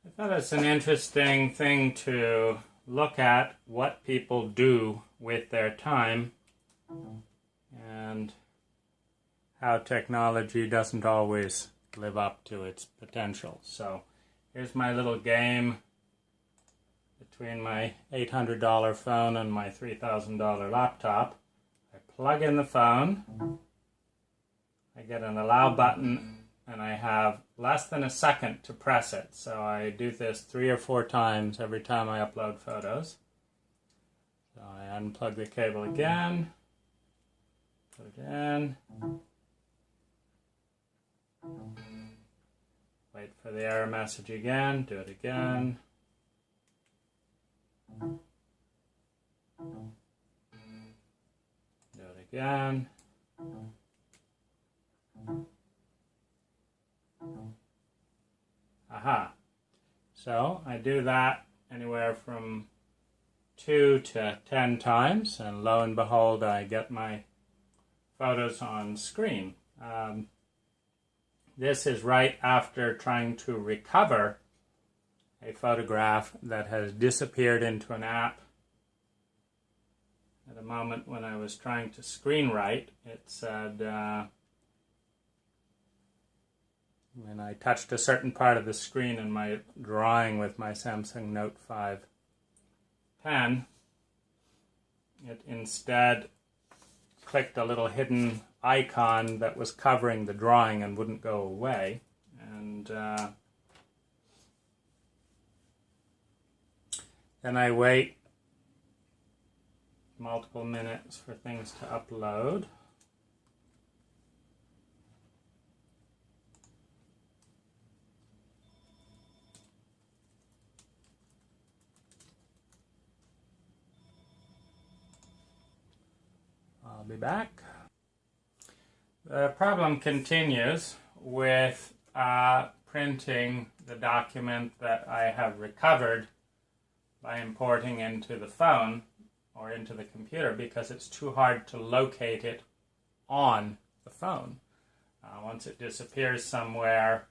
I thought it's an interesting thing to look at what people do with their time and how technology doesn't always live up to its potential. So here's my little game between my $800 phone and my $3,000 laptop. I plug in the phone, I get an allow button, and I have less than a second to press it. So I do this 3 or 4 times every time I upload photos. So I unplug the cable again, put it in, wait for the error message again, do it again. Do it again. Aha. So I do that anywhere from 2 to 10 times, and lo and behold, I get my photos on screen. This is right after trying to recover a photograph that has disappeared into an app. At a moment when I was trying to screenwrite, it said when I touched a certain part of the screen in my drawing with my Samsung Note 5 pen, it instead clicked a little hidden icon that was covering the drawing and wouldn't go away. And then I wait multiple minutes for things to upload. I'll be back. The problem continues with printing the document that I have recovered by importing into the phone or into the computer, because it's too hard to locate it on the phone. Once it disappears somewhere,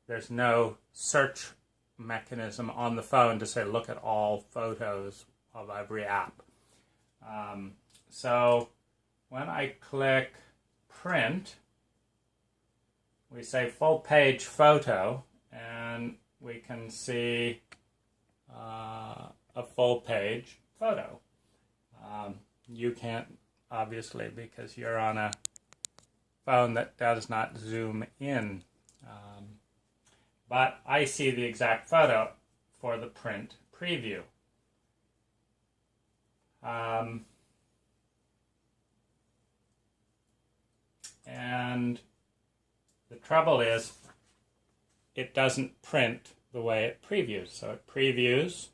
there's no search mechanism on the phone to say, look at all photos of every app. So when I click print, we say full page photo, and we can see a full page photo. You can't, obviously, because you're on a phone that does not zoom in. But I see the exact photo for the print preview. And the trouble is, it doesn't print the way it previews. So it previews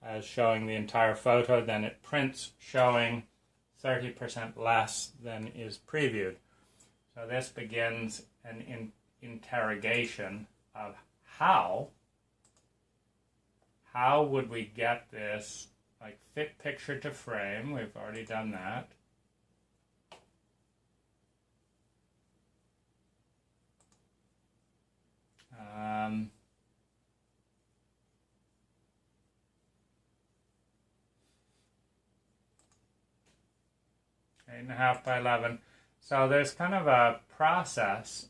as showing the entire photo, then it prints showing 30% less than is previewed. So this begins an interrogation of how would we get this, like, fit picture to frame. We've already done that. Eight and a half by 11. So there's kind of a process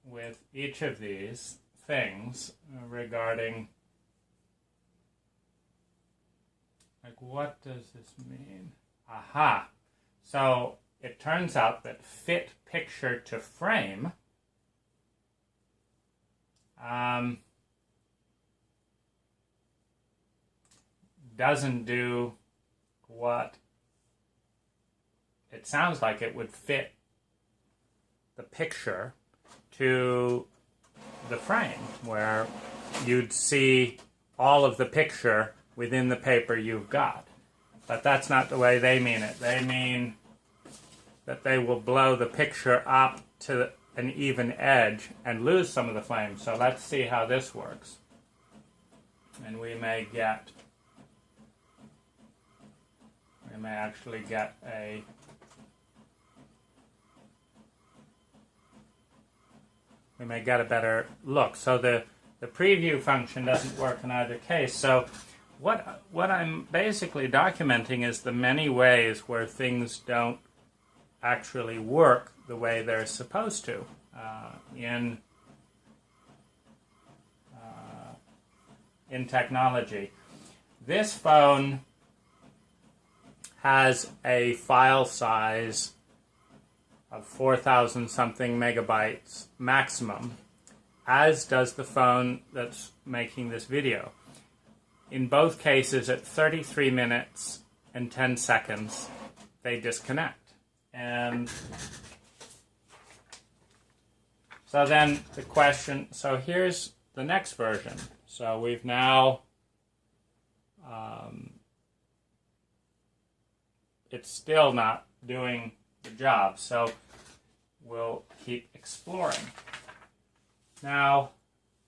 with each of these things regarding, like, what does this mean? Aha! So it turns out that fit picture to frame doesn't do what it sounds like it would fit the picture to the frame, where you'd see all of the picture within the paper you've got. But that's not the way they mean it. They mean that they will blow the picture up to an even edge and lose some of the flame. So let's see how this works. And we may actually get a better look. So the the preview function doesn't work in either case. So what I'm basically documenting is the many ways where things don't actually work the way they're supposed to in technology. This phone has a file size of 4,000 something megabytes maximum, as does the phone that's making this video. In both cases, at 33 minutes and 10 seconds, they disconnect. And so then the question, so here's the next version. So we've now, it's still not doing the job, so we'll keep exploring. Now,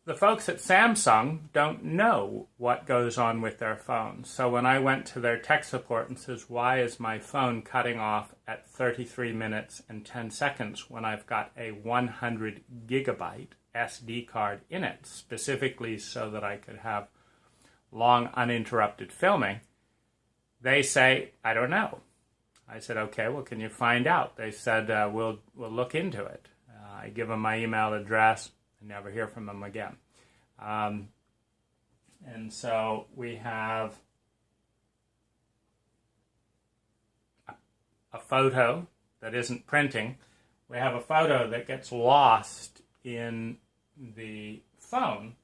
the folks at Samsung don't know what goes on with their phones. So when I went to their tech support and says, why is my phone cutting off at 33 minutes and 10 seconds when I've got a 100 gigabyte SD card in it, specifically so that I could have long uninterrupted filming, they say, I don't know. I said, okay, well, can you find out? They said, we'll look into it. I give them my email address. I never hear from them again. And so we have a photo that isn't printing. We have a photo that gets lost in the phone.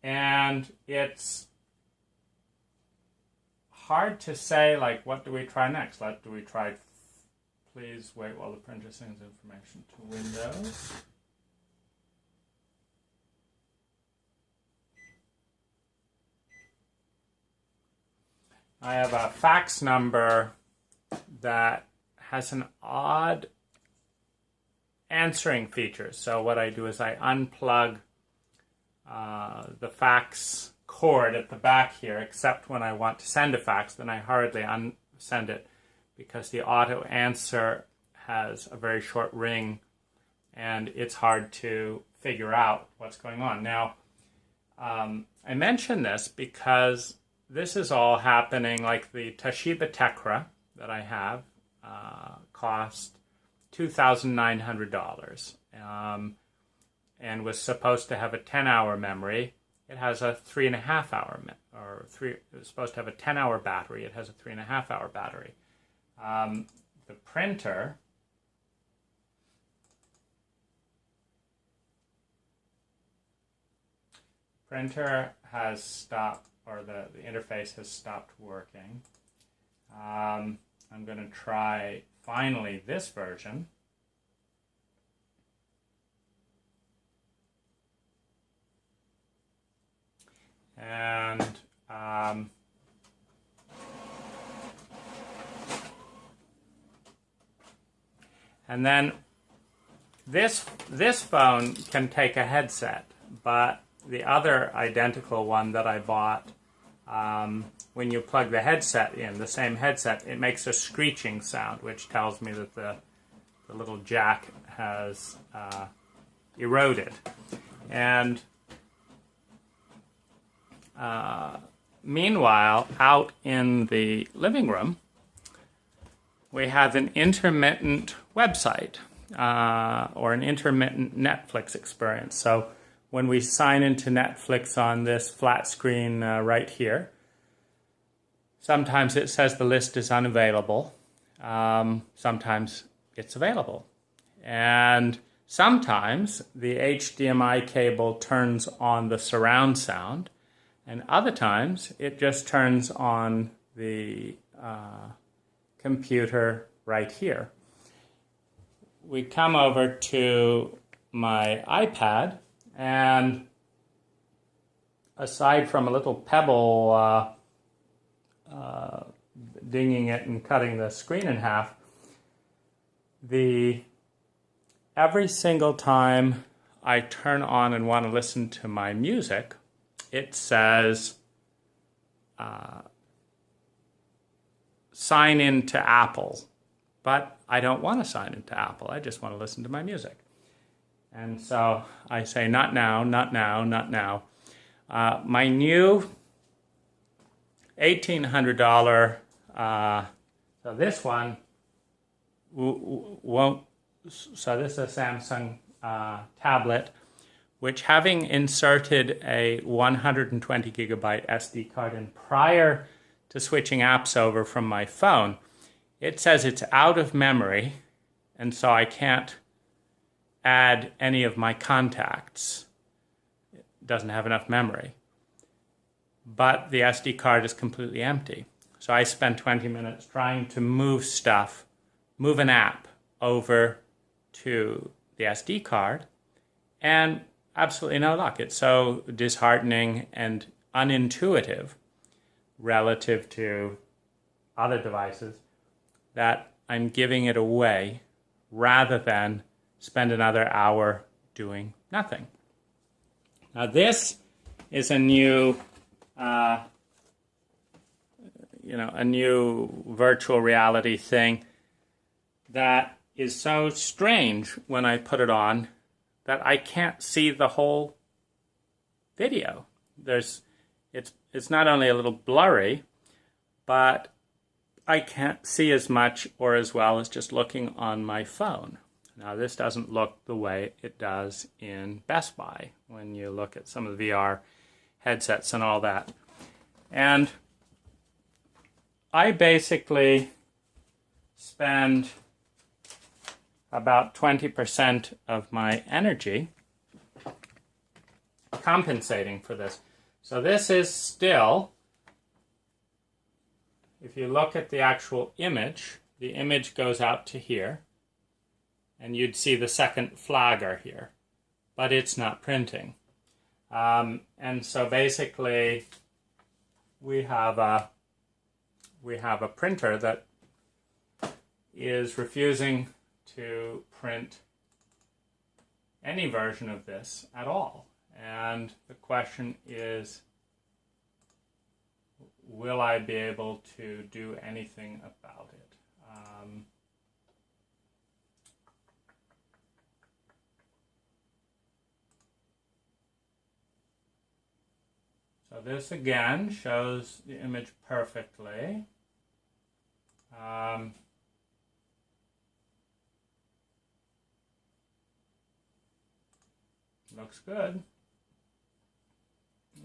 And it's hard to say, like, what do we try next? Do we try, please wait while the printer sends information to Windows. I have a fax number that has an odd answering feature. So what I do is I unplug the fax cord at the back here, except when I want to send a fax, then I hurriedly unsend it because the auto answer has a very short ring and it's hard to figure out what's going on. Now, I mention this because this is all happening, like the Toshiba Tecra that I have cost $2,900 and was supposed to have a 10-hour memory. It has a 3.5-hour, it was supposed to have a 10-hour battery. It has a 3.5-hour battery. The printer has stopped, or the interface has stopped working. I'm going to try finally this version. And then this phone can take a headset, but the other identical one that I bought, when you plug the headset in, the same headset, it makes a screeching sound, which tells me that the little jack has eroded. And meanwhile, out in the living room, we have an intermittent website or an intermittent Netflix experience. So when we sign into Netflix on this flat screen right here, sometimes it says the list is unavailable. Sometimes it's available. And sometimes the HDMI cable turns on the surround sound, and other times it just turns on the computer right here. We come over to my iPad, and aside from a little pebble dinging it and cutting the screen in half, every single time I turn on and want to listen to my music, it says sign in to Apple. But I don't want to sign into Apple. I just want to listen to my music. And so I say, not now, not now, not now. My new $1,800, so this one won't, so this is a Samsung tablet, which having inserted a 120 gigabyte SD card in prior to switching apps over from my phone, it says it's out of memory, and so I can't add any of my contacts. It doesn't have enough memory. But the SD card is completely empty. So I spent 20 minutes trying to move an app over to the SD card, and absolutely no luck. It's so disheartening and unintuitive relative to other devices that I'm giving it away rather than spend another hour doing nothing. Now this is a new virtual reality thing that is so strange when I put it on that I can't see the whole video. It's not only a little blurry, but I can't see as much or as well as just looking on my phone. Now this doesn't look the way it does in Best Buy when you look at some of the VR headsets and all that. And I basically spend about 20% of my energy compensating for this. So this is still, if you look at the actual image, the image goes out to here, and you'd see the second flagger here, but it's not printing. And so basically, we have a printer that is refusing to print any version of this at all. And the question is, will I be able to do anything about it? So this again shows the image perfectly. Looks good.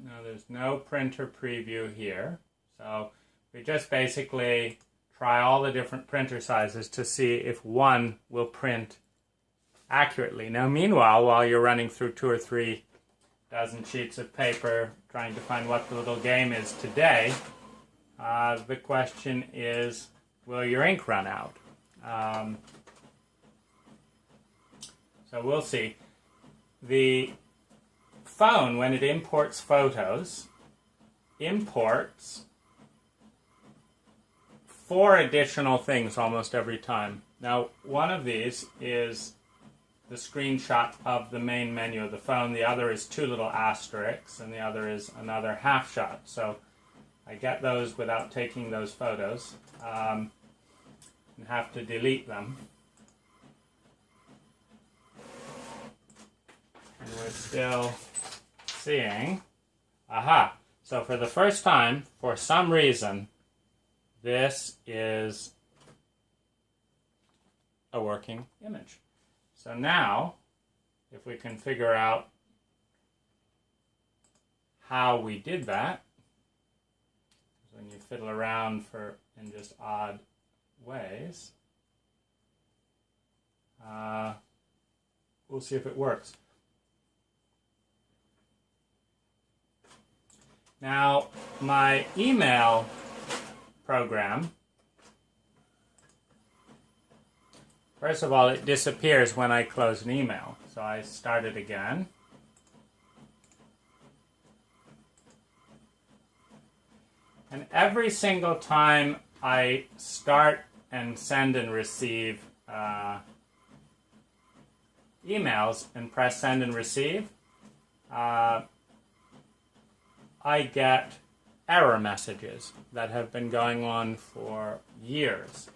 Now there's no printer preview here. So we just basically try all the different printer sizes to see if one will print accurately. Now meanwhile, while you're running through 2 or 3 dozen sheets of paper trying to find what the little game is today, the question is, will your ink run out? So we'll see. The phone, when it imports photos, imports 4 additional things almost every time. Now, one of these is the screenshot of the main menu of the phone. The other is 2 little asterisks, and the other is another half shot. So I get those without taking those photos and have to delete them. And we're still seeing, aha, so for the first time, for some reason, this is a working image. So now, if we can figure out how we did that, when you fiddle around in just odd ways, we'll see if it works. Now, my email program, first of all, it disappears when I close an email. So I start it again. And every single time I start and send and receive emails and press send and receive, I get error messages that have been going on for years.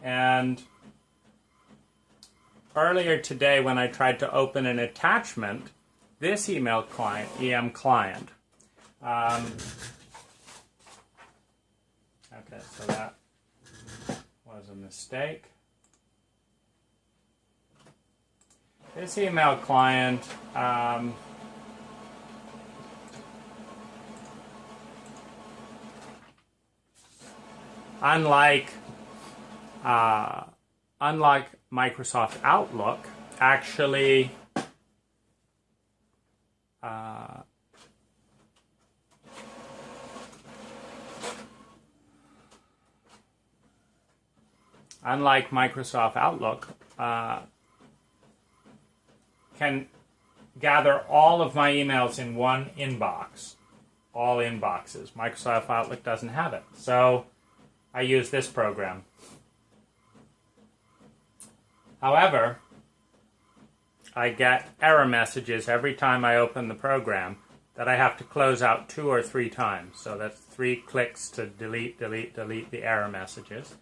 And earlier today when I tried to open an attachment, this email client, EM client, okay, so that was a mistake. This email client unlike Microsoft Outlook, actually unlike Microsoft Outlook, can gather all of my emails in one inbox, all inboxes. Microsoft Outlook doesn't have it. So I use this program. However, I get error messages every time I open the program that I have to close out 2 or 3 times. So that's 3 clicks to delete the error messages,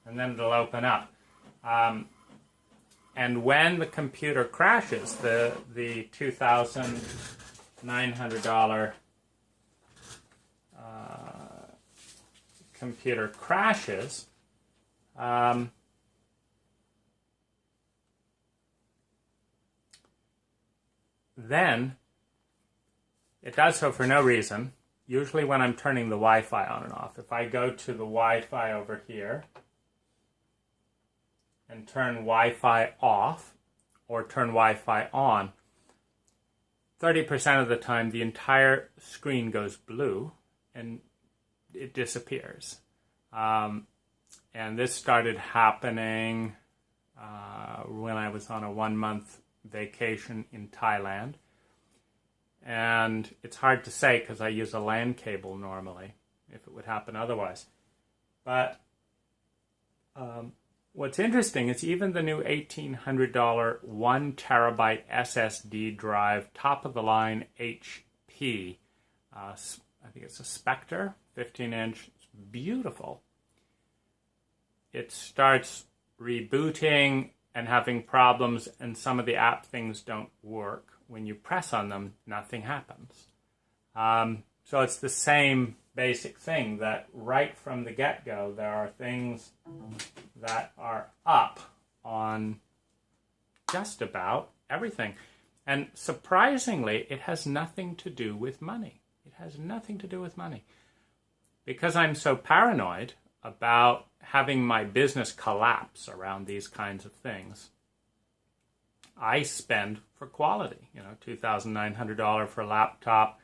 and then it'll open up. And when the computer crashes, the $2,900 computer crashes, then it does so for no reason, usually when I'm turning the Wi-Fi on and off. If I go to the Wi-Fi over here and turn Wi-Fi off or turn Wi-Fi on, 30% of the time the entire screen goes blue and it disappears. And this started happening when I was on a 1-month vacation in Thailand. And it's hard to say because I use a LAN cable normally, if it would happen otherwise. But what's interesting is even the new $1,800 1 terabyte SSD drive, top of the line HP, I think it's a Spectre, 15-inch, it's beautiful. It starts rebooting and having problems, and some of the app things don't work. When you press on them, nothing happens. So it's the same basic thing, that right from the get-go, there are things that are up on just about everything. And surprisingly, it has nothing to do with money. It has nothing to do with money. Because I'm so paranoid about having my business collapse around these kinds of things, I spend for quality. $2,900 for a laptop,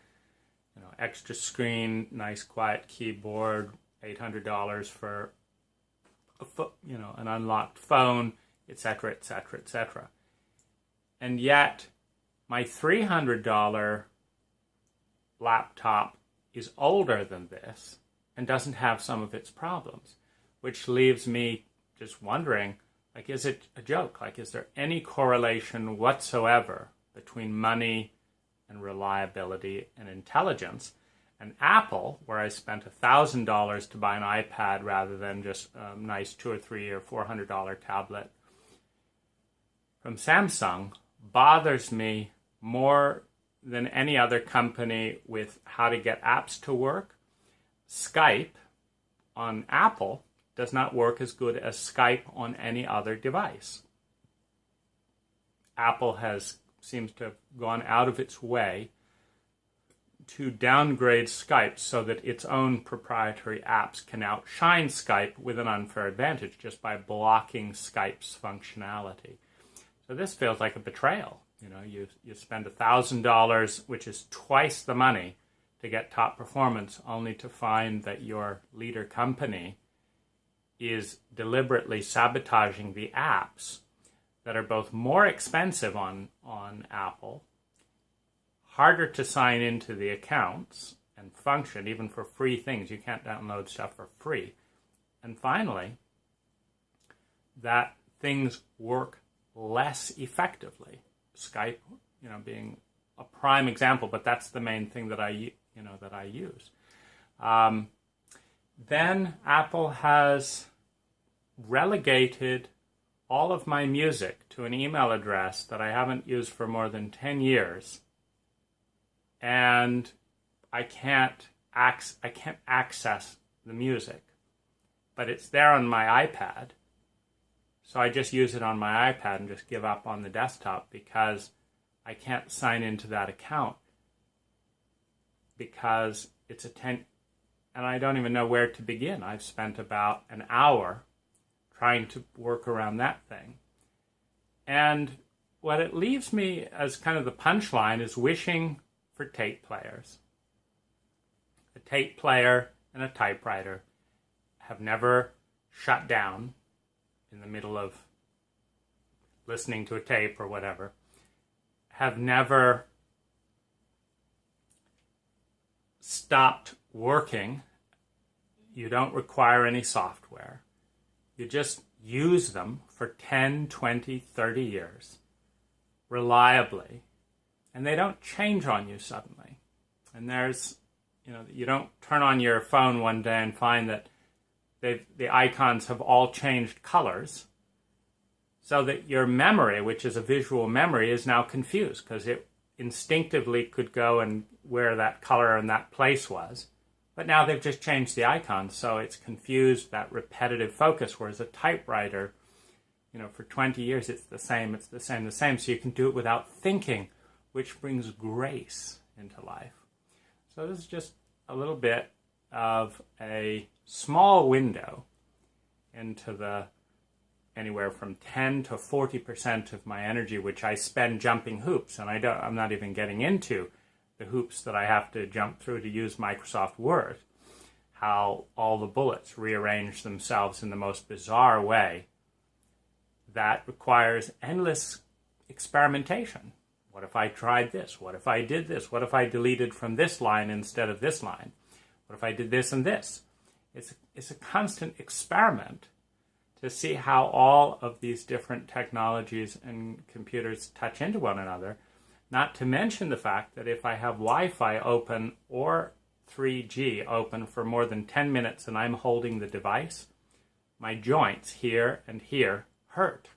extra screen, nice quiet keyboard, $800 for an unlocked phone, etc., etc., etc. And yet, my $300 laptop is older than this and doesn't have some of its problems, which leaves me just wondering, is it a joke? Is there any correlation whatsoever between money and reliability and intelligence? And Apple, where I spent $1,000 to buy an iPad rather than just a nice $200 or $300 or $400 tablet from Samsung, bothers me more than any other company with how to get apps to work. Skype on Apple does not work as good as Skype on any other device. Apple seems to have gone out of its way to downgrade Skype so that its own proprietary apps can outshine Skype with an unfair advantage just by blocking Skype's functionality. So this feels like a betrayal. You spend $1,000, which is twice the money, to get top performance, only to find that your leader company is deliberately sabotaging the apps that are both more expensive on Apple, harder to sign into the accounts and function, even for free things. You can't download stuff for free. And finally, that things work less effectively. Skype, being a prime example, but that's the main thing that I use. Then Apple has relegated all of my music to an email address that I haven't used for more than 10 years. And I can't access the music. But it's there on my iPad. So I just use it on my iPad and just give up on the desktop because I can't sign into that account because it's and I don't even know where to begin. I've spent about an hour trying to work around that thing. And what it leaves me as kind of the punchline is wishing for tape players. A tape player and a typewriter have never shut down in the middle of listening to a tape or whatever, have never stopped working. You don't require any software. You just use them for 10, 20, 30 years reliably, and they don't change on you suddenly. And you don't turn on your phone one day and find that the icons have all changed colors, so that your memory, which is a visual memory, is now confused because it instinctively could go and where that color and that place was. But now they've just changed the icons, so it's confused, that repetitive focus, whereas a typewriter, for 20 years it's the same, so you can do it without thinking, which brings grace into life. So this is just a little bit of a small window into the anywhere from 10 to 40% of my energy, which I spend jumping hoops, and I'm not even getting into the hoops that I have to jump through to use Microsoft Word, how all the bullets rearrange themselves in the most bizarre way that requires endless experimentation. What if I tried this? What if I did this? What if I deleted from this line instead of this line? What if I did this and this? It's a constant experiment to see how all of these different technologies and computers touch into one another, not to mention the fact that if I have Wi-Fi open or 3G open for more than 10 minutes and I'm holding the device, my joints here and here hurt.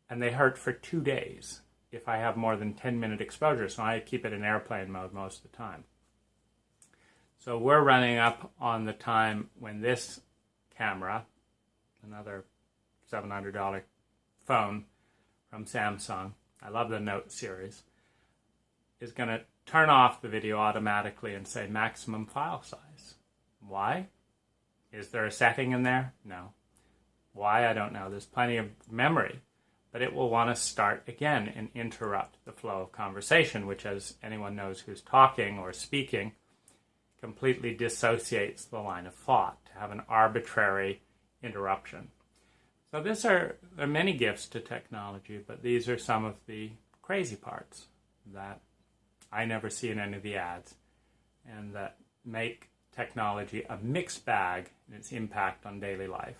And they hurt for 2 days if I have more than 10-minute exposure, so I keep it in airplane mode most of the time. So we're running up on the time when this camera, another $700 phone from Samsung, I love the Note series, is going to turn off the video automatically and say maximum file size. Why? Is there a setting in there? No. Why? I don't know. There's plenty of memory. But it will want to start again and interrupt the flow of conversation, which, as anyone knows who's talking or speaking, completely dissociates the line of thought to have an arbitrary interruption. So there are many gifts to technology, but these are some of the crazy parts that I never see in any of the ads and that make technology a mixed bag in its impact on daily life.